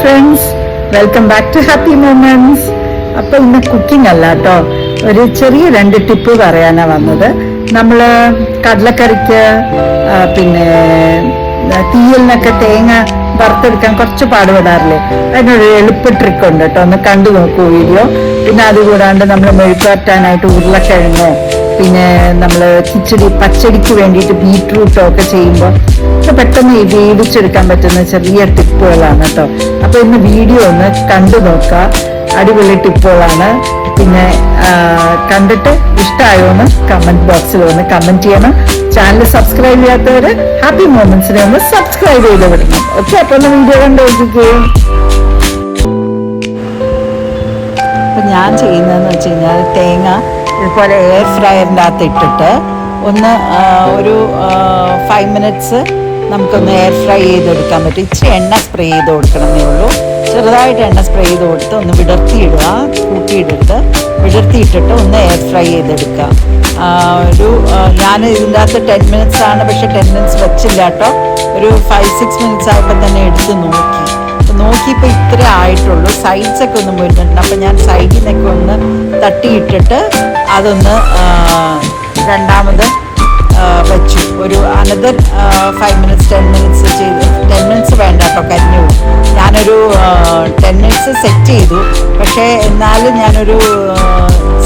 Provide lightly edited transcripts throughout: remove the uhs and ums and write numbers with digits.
Friends, welcome back to happy moments. അപ്പൊ ഇന്ന് cooking അല്ല കേട്ടോ, ഒരു ചെറിയ 2 ടിപ്പ് പറയാനാ വന്നത്. നമ്മള് കടലക്കറിക്ക് പിന്നെ തീയലിനൊക്കെ തേങ്ങ വറുത്തെടുക്കാൻ കുറച്ച് പാടുപെടാറില്ലേ, അതിനൊരു എളുപ്പ ട്രിക്ക് ഉണ്ട് കേട്ടോ, ഒന്ന് കണ്ടു നോക്കൂ വീഡിയോ. പിന്നെ അതുകൂടാണ്ട് നമ്മൾ മെഴുക്കുവരട്ടാനായിട്ട് ഉരുളക്കിഴങ്ങോ പിന്നെ നമ്മൾ പച്ചടിക്ക് വേണ്ടിയിട്ട് ബീറ്റ്റൂട്ടോ ഒക്കെ ചെയ്യുമ്പോൾ പെട്ടെന്ന് വേവിച്ചെടുക്കാൻ പറ്റുന്ന ചെറിയ ടിപ്പുകളാണ് കേട്ടോ. അപ്പൊ ഇന്ന് വീഡിയോ ഒന്ന് കണ്ടു നോക്കുക, അടിപൊളി ടിപ്പുകളാണ്. പിന്നെ കണ്ടിട്ട് ഇഷ്ടമായോന്ന് കമന്റ് ബോക്സിൽ ഒന്ന് കമന്റ് ചെയ്യണം. ചാനൽ സബ്സ്ക്രൈബ് ചെയ്യാത്തവര് ഹാപ്പി മൊമെന്റ്സിനെ ഒന്ന് സബ്സ്ക്രൈബ് ചെയ്ത് വിടണം. ഓക്കെ, അപ്പൊ ഒന്ന് വീഡിയോ കണ്ടു നോക്കിക്കേ. അപ്പൊ ഞാൻ ചെയ്യുന്നതെന്ന് വെച്ച് കഴിഞ്ഞാൽ തേങ്ങ ഇതുപോലെ എയർ ഫ്രയറിൻ്റെ അകത്ത് ഇട്ടിട്ട് ഒന്ന് ഒരു 5 മിനിറ്റ്സ് നമുക്കൊന്ന് എയർ ഫ്രൈ ചെയ്തെടുക്കാൻ പറ്റും. ഇച്ചിരി എണ്ണ സ്പ്രേ ചെയ്ത് കൊടുക്കണമെന്നേ ഉള്ളൂ. ചെറുതായിട്ട് എണ്ണ സ്പ്രേ ചെയ്ത് കൊടുത്ത് ഒന്ന് വിടർത്തിയിടുക, വിടർത്തിയിട്ടിട്ട് ഒന്ന് എയർ ഫ്രൈ ചെയ്തെടുക്കുക. ഞാൻ ഇതിൻ്റെ അകത്ത് 10 മിനിറ്റ്സ് ആണ്, പക്ഷെ 10 മിനിറ്റ്സ് വെച്ചില്ല കേട്ടോ. ഒരു 5-6 മിനിറ്റ്സ് ആയപ്പോൾ തന്നെ എടുത്ത് നോക്കിയപ്പോൾ ഇത്രേ ആയിട്ടുള്ളൂ. സൈഡ്സൊക്കെ ഒന്ന് പോയിട്ടുണ്ട്. അപ്പം ഞാൻ സൈഡിൽ നിന്നൊക്കെ ഒന്ന് തട്ടിയിട്ടിട്ട് അതൊന്ന് രണ്ടാമത് വെച്ചു. ഒരു അനദർ 5 മിനിറ്റ്സ് 10 മിനിറ്റ്സ് ചെയ്ത് 10 മിനിറ്റ്സ് വേണ്ട കേട്ടോ, കരിഞ്ഞു പോകും. ഞാനൊരു 10 മിനിറ്റ്സ് സെറ്റ് ചെയ്തു, പക്ഷേ എന്നാലും ഞാനൊരു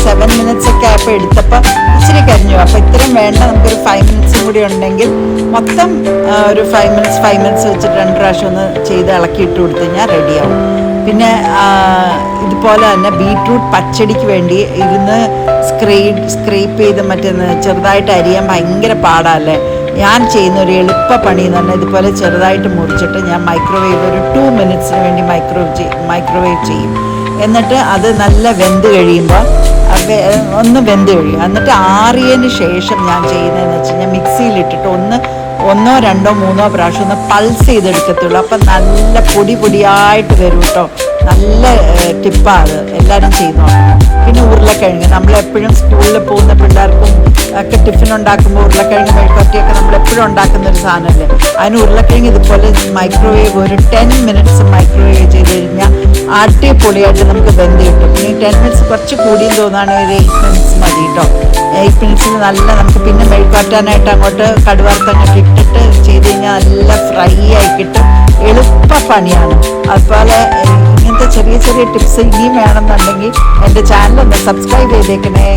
7 മിനിറ്റ്സ് ഒക്കെ ആയപ്പോൾ എടുത്തപ്പോൾ ഇച്ചിരി കരിഞ്ഞു. അപ്പോൾ ഇത്രയും വേണ്ട, നമുക്കൊരു 5 മിനിറ്റ്സും കൂടി ഉണ്ടെങ്കിൽ മൊത്തം ഒരു 5 മിനിറ്റ്സ് വെച്ചിട്ട് 2 പ്രാവശ്യം ഒന്ന് ചെയ്ത് ഇളക്കിയിട്ട് കൊടുത്തു കഴിഞ്ഞാൽ റെഡിയാവും. പിന്നെ ഇതുപോലെ തന്നെ ബീറ്റ്റൂട്ട് പച്ചടിക്ക് വേണ്ടി ഇരുന്ന് സ്ക്രേപ്പ് ചെയ്ത് ചെറുതായിട്ട് അരിയാൻ ഭയങ്കര പാടല്ലേ. ഞാൻ ചെയ്യുന്ന ഒരു എളുപ്പ പണി എന്ന് പറഞ്ഞാൽ ഇതുപോലെ ചെറുതായിട്ട് മുറിച്ചിട്ട് ഞാൻ ഒരു 2 മിനിറ്റ്സിന് വേണ്ടി മൈക്രോവേവ് ചെയ്യും. എന്നിട്ട് അത് നല്ല വെന്ത് കഴിയുമ്പോൾ ഒന്ന് വെന്ത് കഴിയും. എന്നിട്ട് ആറിയതിന് ശേഷം ഞാൻ ചെയ്യുന്നതെന്ന് വെച്ച് കഴിഞ്ഞാൽ മിക്സിയിലിട്ടിട്ട് 1, 2, 3 പ്രാവശ്യം ഒന്ന് പൾസ് ചെയ്തെടുക്കത്തുള്ളൂ. അപ്പം നല്ല പൊടിയായിട്ട് വരും കേട്ടോ. നല്ല ടിപ്പാണ്, എല്ലാവരും ചെയ്യുന്നു. പിന്നെ ഉരുളക്കിഴങ്ങ് നമ്മളെപ്പോഴും സ്കൂളിൽ പോകുന്ന പിള്ളേർക്കും ഒക്കെ ടിഫിൻ ഉണ്ടാക്കുമ്പോൾ ഉരുളക്കിഴങ്ങ് മെഴുക്കുവരട്ടിയൊക്കെ നമ്മളെപ്പോഴും ഉണ്ടാക്കുന്ന ഒരു സാധനമല്ലേ. അതിന് ഉരുളക്കിഴങ്ങ് ഇതുപോലെ ഒരു 10 മിനിറ്റ്സ് മൈക്രോവേവ് ചെയ്ത് കഴിഞ്ഞാൽ അടിപൊളിയായിട്ട് നമുക്ക് വെന്ത് കിട്ടും. ഈ 10 മിനിറ്റ്സ് കുറച്ച് കൂടിയെന്ന് തോന്നുകയാണെങ്കിൽ ഒരു 8 മിനിറ്റ്സ് മതി കേട്ടോ. 8 മിനിറ്റ്സിൽ നല്ല നമുക്ക് പിന്നെ മെഴുക്കുവരട്ടാനായിട്ട് അങ്ങോട്ട് കടുവറുത്തങ്ങോട്ട് ഇട്ടിട്ട് ചെയ്ത് കഴിഞ്ഞാൽ നല്ല ഫ്രൈ ആയി കിട്ടും. എളുപ്പ പണിയാണ്. അതുപോലെ ഇങ്ങനത്തെ ചെറിയ ടിപ്സ് ഇനിയും വേണമെന്നുണ്ടെങ്കിൽ എൻ്റെ ചാനൽ ഒന്ന് സബ്സ്ക്രൈബ് ചെയ്തേക്കണേ.